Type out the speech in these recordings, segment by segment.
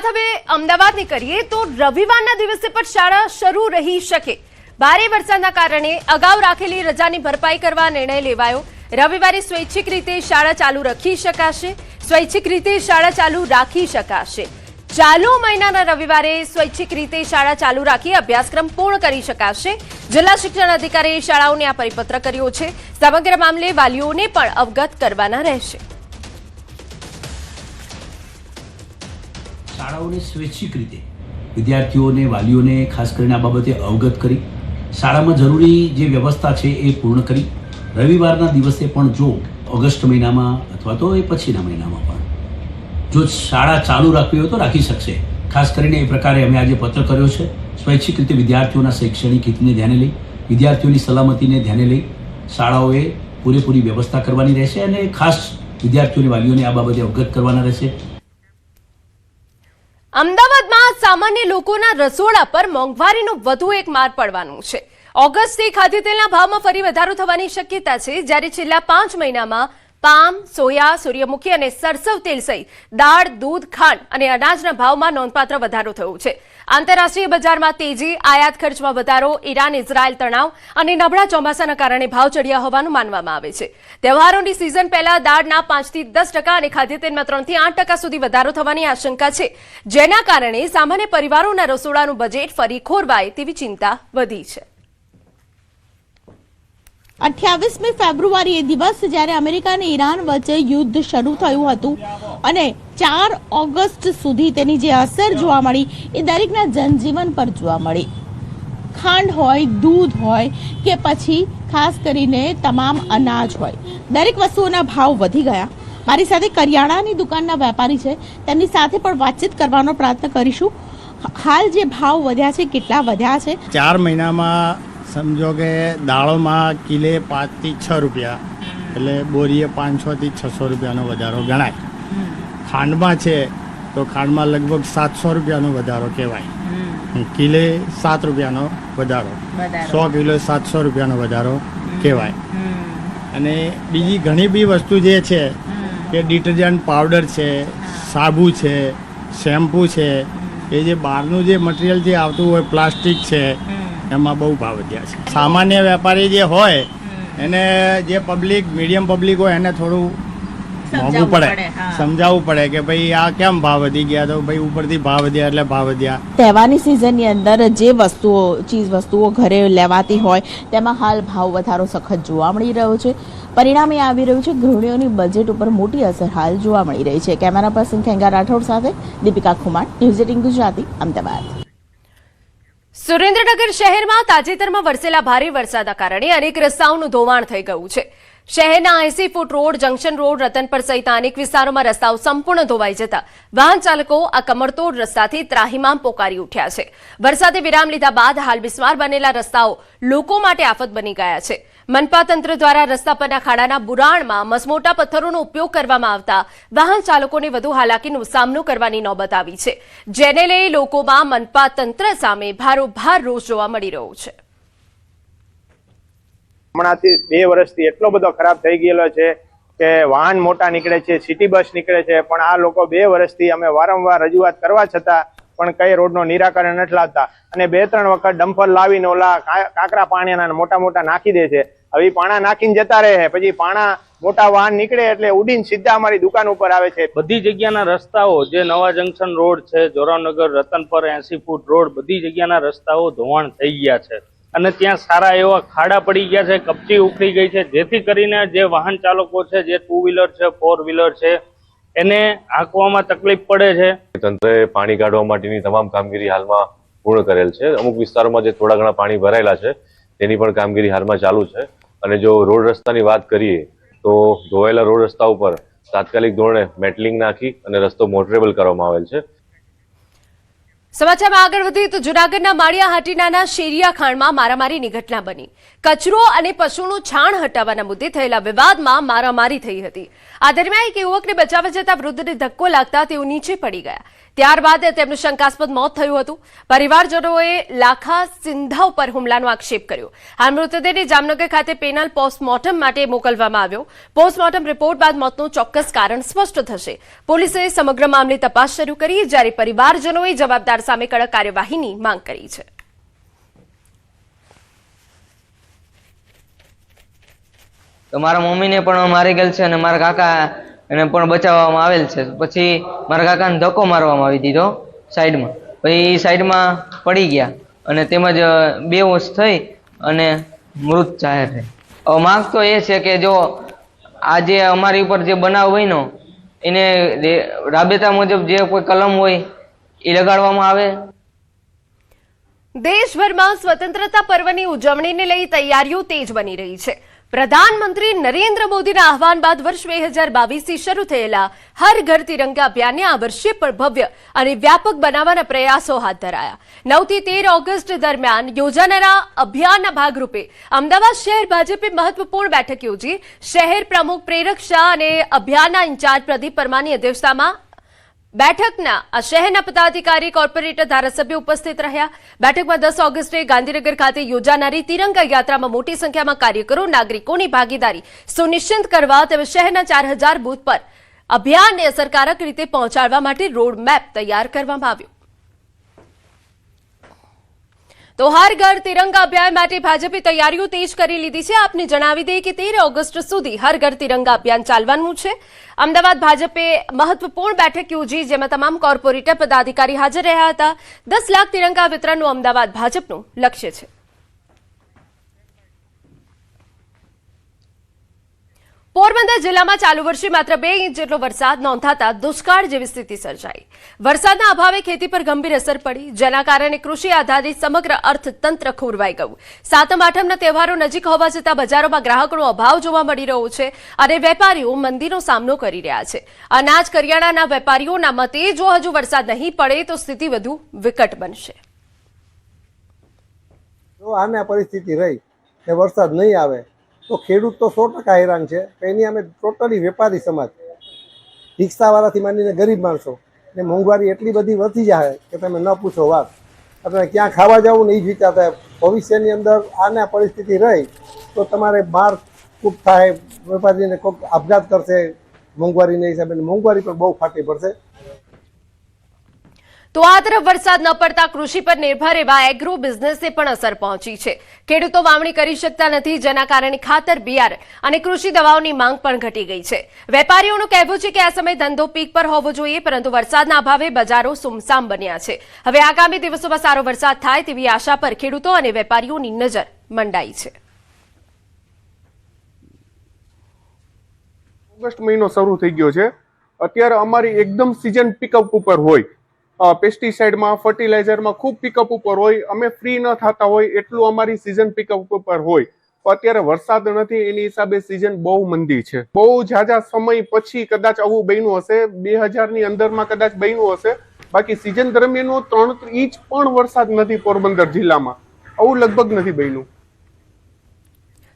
વાત હવે અમદાવાદની કરીએ તો રવિવારના દિવસે પણ શાળા શરૂ રહી શકે। ભારે વરસાદના કારણે અગાઉ રાખેલી રજાની ભરપાઈ કરવા નિર્ણય લેવાયો। રવિવારે સ્વૈચ્છિક રીતે શાળા ચાલુ રાખી શકાશે। ચાલુ મહિનાના રવિવારે સ્વૈચ્છિક રીતે શાળા ચાલુ રાખી અભ્યાસક્રમ પૂર્ણ કરી શકાશે। જિલ્લા શિક્ષણ અધિકારીએ શાળાઓને આ પરિપત્ર કર્યો છે। સમગ્ર મામલે વાલીઓને પણ અવગત કરવાના રહેશે। શાળાઓને સ્વૈચ્છિક રીતે વિદ્યાર્થીઓને વાલીઓને ખાસ કરીને આ બાબતે અવગત કરી શાળામાં જરૂરી જે વ્યવસ્થા છે એ પૂર્ણ કરી રવિવારના દિવસે પણ જો ઓગસ્ટ મહિનામાં અથવા તો એ પછીના મહિનામાં પણ જો શાળા ચાલુ રાખવી હોય તો રાખી શકશે। ખાસ કરીને એ પ્રકારે અમે આજે પત્ર કર્યો છે। સ્વૈચ્છિક રીતે વિદ્યાર્થીઓના શૈક્ષણિક હિતને ધ્યાને લઈ વિદ્યાર્થીઓની સલામતીને ધ્યાને લઈ શાળાઓએ પૂરેપૂરી વ્યવસ્થા કરવાની રહેશે અને ખાસ વિદ્યાર્થીઓની વાલીઓને આ બાબતે અવગત કરવાના રહેશે। અમદાવાદમાં સામાન્ય લોકોના રસોડા પર મોંઘવારીનો વધુ એક માર પડવાનું છે। ઓગસ્ટથી ખાદ્યતેલના ભાવમાં ફરી વધારો થવાની શક્યતા છે, જ્યારે છેલ્લા 5 મહિનામાં પામ, સોયા, સૂર્યમુખી અને સરસવ તેલ સહિત દાળ, દૂધ, ખાંડ અને અનાજના ભાવમાં નોંધપાત્ર વધારો થયો છે। આંતરરાષ્ટ્રીય બજારમાં તેજી, આયાત ખર્ચમાં વધારો, ઈરાન ઇઝરાયલ તણાવ અને નબળા ચોમાસાના કારણે ભાવ ચડ્યા હોવાનું માનવામાં આવે છે। તહેવારોની સિઝન પહેલા દાળના 5 થી 10% અને ખાદ્યતેલમાં 3 થી 8% સુધી વધારો થવાની આશંકા છે, જેના કારણે સામાન્ય પરિવારોના રસોડાનું બજેટ ફરી ખોરવાય તેવી ચિંતા વધી છે। 28મી ફેબ્રુઆરીએ દિવસ જ્યારે અમેરિકા અને ઈરાન વચ્ચે યુદ્ધ શરૂ થયું હતું અને 4 ઓગસ્ટ સુધી તેની જે અસર જોવા મળી એ દરેકના જનજીવન પર જોવા મળી। ખાંડ હોય, દૂધ હોય કે પછી ખાસ કરીને તમામ અનાજ હોય, દરેક વસ્તુઓના ભાવ વધી ગયા। મારી સાથે કરિયાણાની દુકાનના વેપારી છે, તેમની સાથે પણ વાતચીત કરવાનો પ્રયત્ન કરીશું। હાલ જે ભાવ વધ્યા છે, કેટલા વધ્યા છે? 4 મહિનામાં સમજો કે દાળોમાં કિલે 5 થી 6 રૂપિયા એટલે બોરીએ 500 થી 600 રૂપિયાનો વધારો ગણાય। ખાંડમાં છે તો ખાંડમાં લગભગ 700 રૂપિયાનો વધારો કહેવાય। કિલે 7 રૂપિયાનો વધારો, 100 કિલો 700 રૂપિયાનો વધારો કહેવાય। અને બીજી ઘણી બી વસ્તુ જે છે કે ડિટર્જન્ટ પાવડર છે, સાબુ છે, શેમ્પૂ છે, એ જે બહારનું જે મટીરિયલ જે આવતું હોય પ્લાસ્ટિક છે એમાં બહુ ભાવ વધ્યા છે। સામાન્ય વેપારી જે હોય એને જે પબ્લિક મીડિયમ પબ્લિક હોય એને થોડું મોંઘું પડે, સમજાવવું પડે કે ભાઈ આ કેમ ભાવ વધી ગયા, તો ભાઈ ઉપરથી ભાવ વધ્યા એટલે ભાવ વધ્યા। તહેવારની સિઝનની અંદર જે ચીજ વસ્તુઓ ઘરે લેવાતી હોય તેમાં હાલ ભાવ વધારો સખત જોવા મળી રહ્યો છે। પરિણામે આવી રહ્યું છે ગૃહિણીઓની બજેટ ઉપર મોટી અસર હાલ જોવા મળી રહી છે। કેમેરા પર્સન ખેંગા રાઠોડ સાથે દીપિકા ખુમાણ, ન્યૂઝ 18 ગુજરાતી, અમદાવાદ। સુરેન્દ્રનગર શહેરમાં તાજેતરમાં વરસેલા ભારે વરસાદના કારણે અનેક રસ્તાઓનું ધોવાણ થઈ ગયું છે। શહેરના 80 foot road, junction road, Ratanpar સહિત અનેક વિસ્તારોમાં રસ્તાઓ સંપૂર્ણ ધોવાઈ જતા વાહન ચાલકો આ કમરતોડ રસ્તાથી ત્રાહિમામ પોકારી ઉઠ્યા છે। વરસાદે વિરામ લીધા બાદ હાલ બિસ્માર બનેલા રસ્તાઓ લોકો માટે આફત બની ગયા છે। મનપા તંત્ર દ્વારા રસ્તા પરના ખાડાના બુરાણમાં મસમોટા પથ્થરોનો ઉપયોગ કરવામાં આવતા વાહન ચાલકોને વધુ હાલાકીનો સામનો કરવાની નોબત આવી છે, જેને લઈ લોકોમાં મનપા તંત્ર સામે ભારોભાર રોષ જોવા મળી રહ્યો છે। હમણાંથી 2 વર્ષથી એટલો બધો ખરાબ થઈ ગયેલો છે કે વાહન મોટા નીકળે છે, સિટી બસ નીકળે છે, પણ આ લોકો 2 વર્ષથી અમે વારંવાર રજૂઆત કરવા છતાં પણ કઈ રોડનો નિરાકરણ નથી લાવતા અને 2-3 વખત ડમ્પર લાવીને ઓલા કાંકરા પાણીના મોટા નાખી દે છે। હવે પાણા નાખીને જતા રહે, પછી પાણા મોટા વાહન નીકળે એટલે ઉડીને સીધા અમારી દુકાન ઉપર આવે છે। બધી જગ્યાના રસ્તાઓ જે નવા જંકશન રોડ છે, જોરાવનગર, રતનપર 80 ફૂટ રોડ, બધી જગ્યાના રસ્તાઓ ધોવાણ થઈ ગયા છે અને ત્યાં સારા એવા ખાડા પડી ગયા છે, કપચી ઉખડી ગઈ છે, જેથી કરીને જે વાહન ચાલકો છે, જે 2 વ્હીલર છે, 4 વ્હીલર છે, એને હાંકવામાં તકલીફ પડે છે। તંત્રએ પાણી કાઢવા માટેની તમામ કામગીરી હાલમાં પૂર્ણ કરેલ છે। અમુક વિસ્તારોમાં જે થોડા ઘણા પાણી ભરાયેલા છે તેની પણ કામગીરી હાલમાં ચાલુ છે। અને જો રોડ રસ્તાની વાત કરીએ તો ધોવાયેલા રોડ રસ્તા ઉપર તાત્કાલિક ધોરણે મેટલિંગ નાખી અને રસ્તો મોટરેબલ કરવામાં આવેલ છે। સમાચારમાં આગળ વધીએ તો જૂનાગઢના માળિયા હાટીનાના શેરિયા ખાણમાં મારામારીની ઘટના બની। કચરો અને પશુનું છાણ હટાવવાના મુદ્દે થયેલા વિવાદમાં મારામારી થઈ હતી। આ દરમિયાન એક યુવકને બચાવવા જતા વૃદ્ધને ધક્કો લાગતા તેઓ નીચે પડી ગયા, ત્યારબાદ તેમનું શંકાસ્પદ મોત થયું હતું. પરિવારજનોએ લાખા સિંધા ઉપર હુમલાનો આક્ષેપ કર્યો. આ મૃતદેહને જામનગર ખાતે પેનલ પોસ્ટમોર્ટમ માટે મોકલવામાં આવ્યો. પોસ્ટમોર્ટમ રિપોર્ટ બાદ મોતનું ચોક્કસ કારણ સ્પષ્ટ થશે. પોલીસે સમગ્ર મામલે તપાસ શરૂ કરી, જ્યારે પરિવારજનોએ જવાબદાર સામે કડક કાર્યવાહીની માંગ કરી છે. તો મારા મમ્મીને પણ મારી ગયેલ છે અને મારા કાકા એને પણ બચાવવામાં આવેલ છે. પછી મારા કાકાને ધક્કો મારવામાં આવી દીધો સાઈડમાં, પછી સાઈડમાં પડી ગયા અને તેમજ બેહોશ થઈ અને મૃત જાહેર થઈ. હવે માંગ તો એ છે કે જો આજે અમારી ઉપર જે બનાવ બન્યો એને રાબેતા મુજબ જે કોઈ કલમ હોય એ લગાડવામાં આવે. દેશભરમાં સ્વતંત્રતા પર્વની ઉજવણીને લઈ તૈયારીઓ તેજ બની રહી છે. પ્રધાનમંત્રી નરેન્દ્ર મોદીના આહવાન બાદ વર્ષ 2022થી શરૂ થયેલા હર ઘર તિરંગા અભિયાનને આ વર્ષે પણ ભવ્ય અને વ્યાપક બનાવવાના પ્રયાસો હાથ ધરાયા. 9 થી 13 ઓગસ્ટ દરમિયાન યોજાનારા અભિયાનના ભાગરૂપે અમદાવાદ શહેર ભાજપે મહત્વપૂર્ણ બેઠક યોજી. શહેર પ્રમુખ પ્રેરક શાહ અને અભિયાનના ઇન્ચાર્જ પ્રદીપ પરમારની અધ્યક્ષતામાં બેઠકના આ શહેરના પદાધિકારી, કોર્પોરેટર, ધારાસભ્યો ઉપસ્થિત રહ્યા. બેઠકમાં 10 ઓગસ્ટે ગાંધીનગર ખાતે યોજાનારી તિરંગા યાત્રામાં મોટી સંખ્યામાં કાર્યકરો, નાગરિકોની ભાગીદારી સુનિશ્ચિત કરવા તેમજ શહેરના 4000 બૂથ પર અભિયાનને અસરકારક રીતે પહોંચાડવા માટે રોડમેપ તૈયાર કરવામાં આવ્યો. તો હર ઘર તિરંગા અભિયાન માટે ભાજપે તૈયારીઓ તેજ કરી લીધી છે. આપને જણાવી દઈએ કે 13 ઓગસ્ટ સુધી હર ઘર તિરંગા અભિયાન ચાલવાનું છે. અમદાવાદ ભાજપે મહત્વપૂર્ણ બેઠક યોજી, જેમાં તમામ કોર્પોરેટર, પદાધિકારી હાજર રહ્યા હતા. 10 લાખ તિરંગા વિતરણનું અમદાવાદ ભાજપનું લક્ષ્ય છે. પોરબંદર જિલ્લામાં ચાલુ વર્ષે માત્ર 2 ઇંચ જેટલો વરસાદ નોંધાતા દુષ્કાળ જેવી સ્થિતિ સર્જાઈ. વરસાદના અભાવે ખેતી પર ગંભીર અસર પડી, જેના કારણે કૃષિ આધારિત સમગ્ર અર્થતંત્ર ખોરવાઈ ગયું. સાતમ આઠમના તહેવારો નજીક હોવા છતાં બજારોમાં ગ્રાહકોનો અભાવ જોવા મળી રહ્યો છે અને વેપારીઓ મંદીનો સામનો કરી રહ્યા છે. અનાજ કરિયાણાના વેપારીઓના મતે જો હજુ વરસાદ નહીં પડે તો સ્થિતિ વધુ વિકટ બનશે. જો આને પરિસ્થિતિ રહી કે વરસાદ નહીં આવે તો ખેડૂત તો 100% હેરાન છે. એની અમે ટોટલી વેપારી સમાજ, રિક્ષાવાળાથી માંડીને ગરીબ માણસો ને મોંઘવારી એટલી બધી વધી જાય કે તમે ન પૂછો વાત. આપણે ક્યાં ખાવા જવું ને એ જ વિચાર થાય. ભવિષ્યની અંદર આને પરિસ્થિતિ રહી તો તમારે માર ખૂબ થાય, વેપારીને કોઈક આપઘાત કરશે મોંઘવારીના હિસાબે. મોંઘવારી પણ બહુ ફાટી પડશે. તો આ તરફ વરસાદ ન પડતા કૃષિ પર નિર્ભર એવા એગ્રો બિઝનેસને પણ અસર પહોંચી છે. ખેડૂતો વાવણી કરી શકતા નથી, જેના કારણે ખાતર, બિયારણ અને કૃષિ દવાઓની માંગ પણ ઘટી ગઈ છે. વેપારીઓનું કહેવું છે કે આ સમય ધંધો પીક પર હોવો જોઈએ, પરંતુ વરસાદના અભાવે બજારો સુમસામ બન્યા છે. હવે આગામી દિવસોમાં સારો વરસાદ થાય તેવી આશા પર ખેડૂતો અને વેપારીઓની નજર મંડાઈ છે. ઓગસ્ટ મહિનો શરૂ થઈ ગયો છે. અત્યારે અમારી એકદમ સિઝન પિકઅપ ઉપર હોય. પેસ્ટિસાઇડમાં, ફર્ટિલાઇઝરમાં ખૂબ પિકઅપ ઉપર હોય. અમે ફ્રી ન થતા હોય એટલું અમારી સિઝન પિકઅપ ઉપર હોય. અત્યારે વરસાદ નથી, એની હિસાબે સિઝન બહુ મંદી છે. બહુ ઝાઝા સમય પછી કદાચ આવું બન્યું હશે, 2000ની અંદરમાં કદાચ બન્યું હશે. બાકી સિઝન દરમિયાન 3 ઇંચ પણ વરસાદ નથી પોરબંદર જિલ્લામાં. આવું લગભગ નથી બન્યું.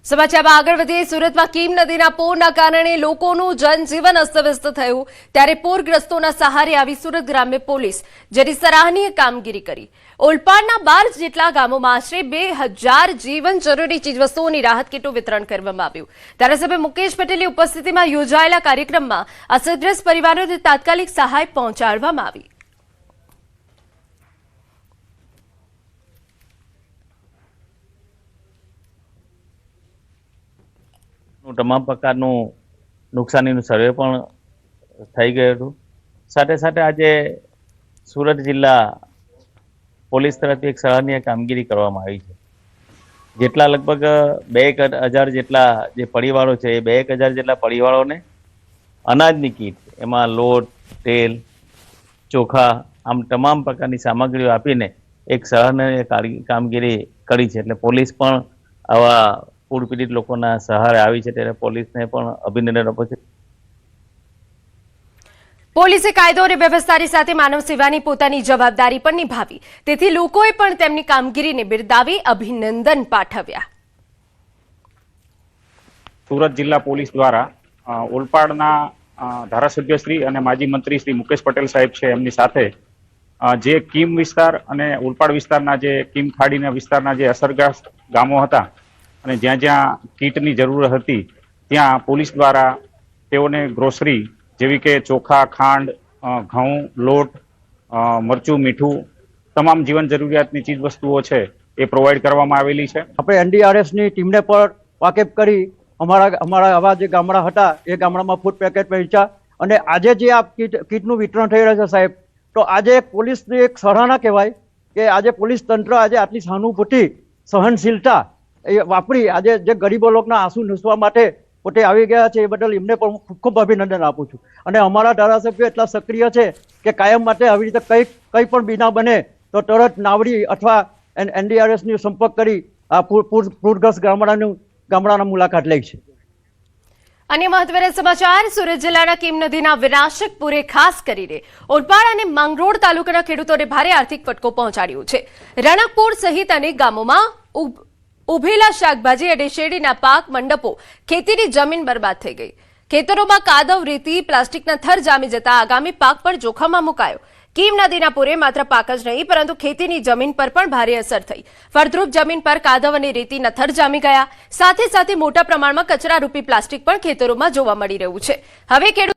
સમાચારમાં આગળ વધીએ. સુરતમાં કીમ નદીના પૂરના કારણે લોકોનું જનજીવન અસ્તવ્યસ્ત થયું, ત્યારે પૂરગ્રસ્તોના સહારે આવી સુરત ગ્રામ્ય પોલીસ, જેની સરાહનીય કામગીરી કરી. ઓલપાડના 12 જેટલા ગામોમાં આશરે 2000 જીવન જરૂરી ચીજવસ્તુઓની રાહત કીટનું વિતરણ કરવામાં આવ્યું. ધારાસભ્ય મુકેશ પટેલની ઉપસ્થિતિમાં યોજાયેલા કાર્યક્રમમાં અસરગ્રસ્ત પરિવારોને તાત્કાલિક સહાય પહોંચાડવામાં આવી. તમામ પ્રકારનું નુકસાનીનું સર્વે પણ થઈ ગયું હતું. સાથે સાથે આજે સુરત જિલ્લા પોલીસ તરફથી એક સરાહનીય કામગીરી કરવામાં આવી છે. જેટલા લગભગ 2000 જેટલા જે પરિવારો છે, એ 2000 જેટલા પરિવારોને અનાજની કીટ, એમાં લોટ, તેલ, ચોખા, આમ તમામ પ્રકારની સામગ્રીઓ આપીને એક સરાહનીય કામગીરી કરી છે. એટલે પોલીસ પણ આવા પૂર પીડિત લોકોના સહારે આવી છે, ત્યારે પોલીસને પણ અભિનંદન આપું છું. પોલીસે કાયદો અને વ્યવસ્થાની સાથે માનવ સેવાની પોતાની જવાબદારી પણ નિભાવી, તેથી લોકોએ પણ તેમની કામગીરીને બિરદાવી અભિનંદન પાઠવ્યા. સુરત જિલ્લા પોલીસ દ્વારા ઓલપાડના ધારાસભ્ય શ્રી અને માજી મંત્રી શ્રી મુકેશ પટેલ સાહેબ છે, એમની સાથે જે કીમ વિસ્તાર અને ઉલપાડ વિસ્તારના જે કીમ ખાડીના વિસ્તારના જે અસરગ્રસ્ત ગામો હતા અને જ્યાં જ્યાં કીટની જરૂર હતી ત્યાં પોલીસ દ્વારા તેઓને ગ્રોસરી જેવી કે ચોખા, ખાંડ, ઘઉં, લોટ, મરચું, મીઠું, તમામ જીવન જરૂરિયાતની ચીજ વસ્તુઓ છે એ પ્રોવાઈડ કરવામાં આવેલી છે. આપણે એનડીઆરએફની ટીમને પણ વાકેફ કરી અમારા આવા જે ગામડા હતા એ ગામડામાં ફૂડ પેકેટ પહોંચ્યા અને આજે જે આ કીટનું વિતરણ થઈ રહ્યું છે સાહેબ, તો આજે પોલીસની એક સરાહના કહેવાય કે આજે પોલીસ તંત્ર આજે આટલી સહાનુભૂતિ, સહનશીલતા એ વાપરી આજે જે ગરીબો લોકોના આંસુ નુસવા માટે પોતે આવી ગયા છે એ બદલ એમને પણ ખૂબ ખૂબ અભિનંદન આપું છું. અને અમારા ધારાસભ્યો એટલા સક્રિય છે કે કાયમ માટે આવી રીતે કંઈ પણ બીના બને તો તરત નાવડી અથવા એનડીઆરએફની સંપર્ક કરી આ પૂરગ્રસ્ત ગામડાના મુલાકાત લે છે. અન્ય મહત્વના સમાચાર, સુરત જિલ્લાના કીમ નદીના વિનાશક પૂરે ખાસ કરીને ઓલપાડ અને માંગરોળ તાલુકાના ખેડૂતોને ભારે આર્થિક ફટકો પહોંચાડ્યો છે. રણકપુર સહિત અનેક ગામોમાં ઉભેલા શાકભાજી અને શેરડીના પાક, મંડપો, ખેતીની જમીન બરબાદ થઈ ગઈ. ખેતરોમાં કાદવ, રેતી, પ્લાસ્ટિકના થર જામી જતા આગામી પાક પણ જોખમમાં મુકાયો. કીમ નદીના પૂરે માત્ર પાક જ નહીં પરંતુ ખેતીની જમીન પર પણ ભારે અસર થઈ. ફળદ્રુપ જમીન પર કાદવ અને રેતીના થર જામી ગયા. સાથે સાથે મોટા પ્રમાણમાં કચરારૂપી પ્લાસ્ટિક પણ ખેતરોમાં જોવા મળી રહ્યું છે. હવે ખેડૂત